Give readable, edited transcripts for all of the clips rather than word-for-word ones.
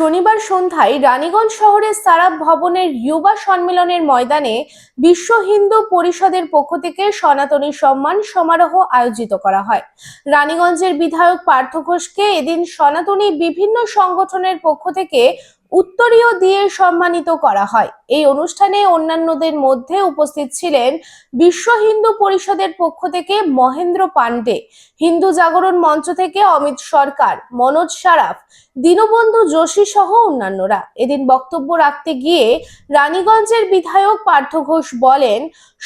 শনিবার সন্ধ্যায় রানীগঞ্জ শহরের সারাফ ভবনের যুবা সম্মেলনের ময়দানে বিশ্ব হিন্দু পরিষদের পক্ষ থেকে সনাতনী সম্মান সমারোহ আয়োজিত করা হয়। রানীগঞ্জের বিধায়ক পার্থ ঘোষকে এদিন সনাতনী বিভিন্ন সংগঠনের পক্ষ থেকে উত্তরীয় দিয়ে সম্মানিত করা হয়। এই অনুষ্ঠানে অন্যান্যদের মধ্যে উপস্থিত ছিলেন বিশ্ব হিন্দু পরিষদের পক্ষ থেকে মহেন্দ্র পান্ডে, হিন্দু জাগরণ মঞ্চ থেকে অমিত সরকার, মনোজ সারাফ, দীনবন্ধু যোশী সহ অন্যান্যরা। এদিন বক্তব্য রাখতে গিয়ে রানীগঞ্জের বিধায়ক পার্থ ঘোষ বলেন,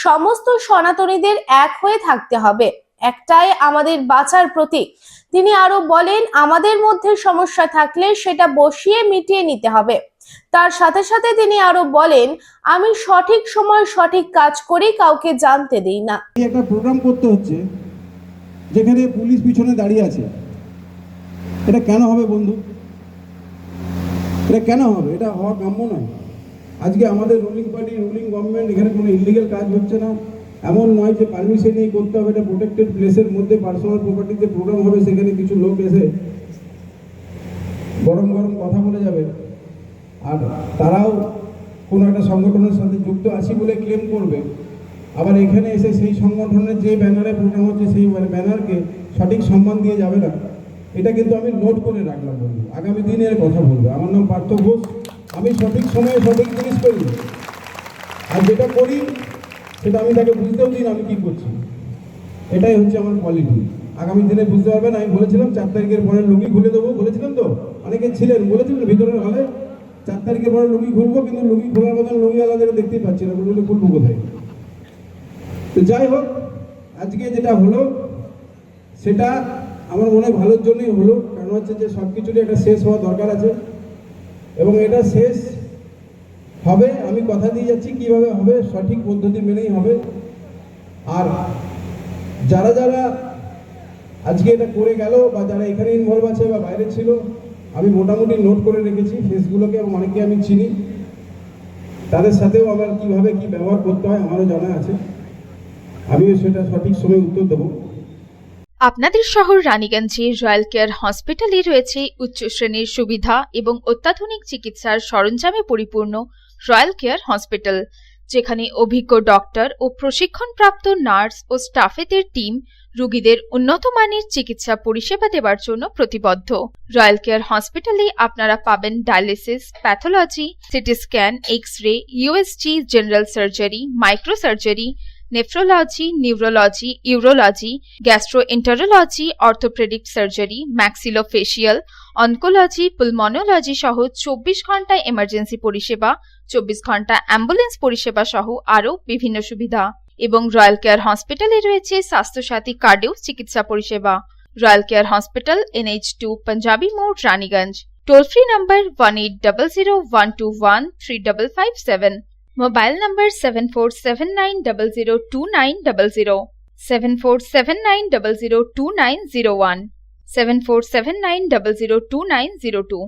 সমস্ত সনাতনীদের এক হয়ে থাকতে হবে, একটাই আমাদের বাঁচার প্রতীক। তিনি আরো বলেন, আমাদের মধ্যে সমস্যা থাকলে সেটা বসিয়ে মিটিয়ে নিতে হবে। তার সাথে সাথে তিনি আরো বলেন, আমি সঠিক সময় সঠিক কাজ করি, কাউকে জানতে দেই না। একটা প্রোগ্রাম করতে হচ্ছে যেখানে পুলিশ পিছনে দাঁড়িয়ে আছে, এটা কেন হবে বন্ধু? এটা কেন হবে? এটা হওয়া কাম্য নয়। আজকে আমাদের রুলিং পার্টি, রুলিং গভর্নমেন্ট, এখানে কোনো ইলিগাল কাজ হচ্ছে না, এমন নয় যে পারমিশন নিয়ে করতে হবে। এটা প্রোটেক্টেড প্লেসের মধ্যে পার্সোনাল প্রপার্টিতে প্রোগ্রাম হবে, সেখানে কিছু লোক এসে গরম গরম কথা বলে যাবে, আর তারাও কোনো একটা সংগঠনের সাথে যুক্ত আছি বলে ক্লেম করবে। আবার এখানে এসে সেই সংগঠনের যে ব্যানারে প্রোগ্রাম হচ্ছে সেই ব্যানারকে সঠিক সম্মান দিয়ে যাবে না। এটা কিন্তু আমি নোট করে রাখলাম বন্ধু, আগামী দিনের কথা বলবো। আমার নাম পার্থ ঘোষ, আমি সঠিক সময়ে সঠিক জিনিস করি, আর যেটা করি সেটা আমি তাকে বুঝতেও দিন আমি কি করছি। এটাই হচ্ছে আমার কোয়ালিটি। আগামী দিনে বুঝতে পারবেন। আমি বলেছিলাম 4 তারিখের পরে লুঙ্গি খুলে দেবো, বলেছিলাম তো, অনেকে ছিলেন, বলেছিলেন ভিতরের হলে 4 তারিখের পরে লুঙ্গি খুলবো, কিন্তু লুঙ্গি খোলার মতন লুঙ্গি আলাদা দেখতেই পাচ্ছি না, বললে খুলবো কোথায়? তো যাই হোক, আজকে যেটা হলো সেটা আমার মনে হয় ভালোর জন্যই হলো। কারণ হচ্ছে যে সব কিছুরই একটা শেষ হওয়া দরকার আছে, এবং এটা শেষ হবে, আমি কথা দিয়ে যাচ্ছি। কিভাবে হবে? সঠিক পদ্ধতি মেনেই হবে। আর যারা যারা আজকে এটা করে গেল, বা যারা এখানে ইনভলভ আছে বা বাইরে ছিল, আমি মোটামুটি নোট করে রেখেছি ফেসগুলোকে, এবং অনেকে আমি চিনি, তাদের সাথেও আমার কিভাবে কি ব্যবহার করতে হয় আমারও জানা আছে। আমিও সেটা সঠিক সময় উত্তর দেবো। আপনাদের শহর রানীগঞ্জে রয়্যাল কেয়ার হসপিটালে রয়েছে উচ্চ শ্রেণীর সুবিধা এবং অত্যাধুনিক চিকিৎসার সরঞ্জামে পরিপূর্ণ রয়্যাল কেয়ার হসপিটাল, যেখানে অভিজ্ঞ ডক্টর ও প্রশিক্ষণপ্রাপ্ত নার্স ও স্টাফেদের টিম রোগীদের উন্নত মানের চিকিৎসা পরিষেবা দেওয়ার জন্য প্রতিবদ্ধ। রয়্যাল কেয়ার হসপিটালে আপনারা পাবেন dialysis, pathology, CT scan, x-ray, USG, general surgery, microsurgery, nephrology, neurology, urology, gastroenterology, orthopaedic surgery, maxillofacial, oncology, pulmonology সহ 24 ঘন্টা এমার্জেন্সি পরিষেবা, 24 ঘন্টা অ্যাম্বুলেন্স পরিষেবা সহ আরও বিভিন্ন সুবিধা। এবং রয়্যাল কেয়ার হসপিটালে রয়েছে স্বাস্থ্যসাথী কার্ডেও চিকিৎসা পরিষেবা। Royal care hospital, NH2 panjabi মোড়, Raniganj. Toll free number 180012135557। Mobile number 7479002900, 7479002901, 7479002902।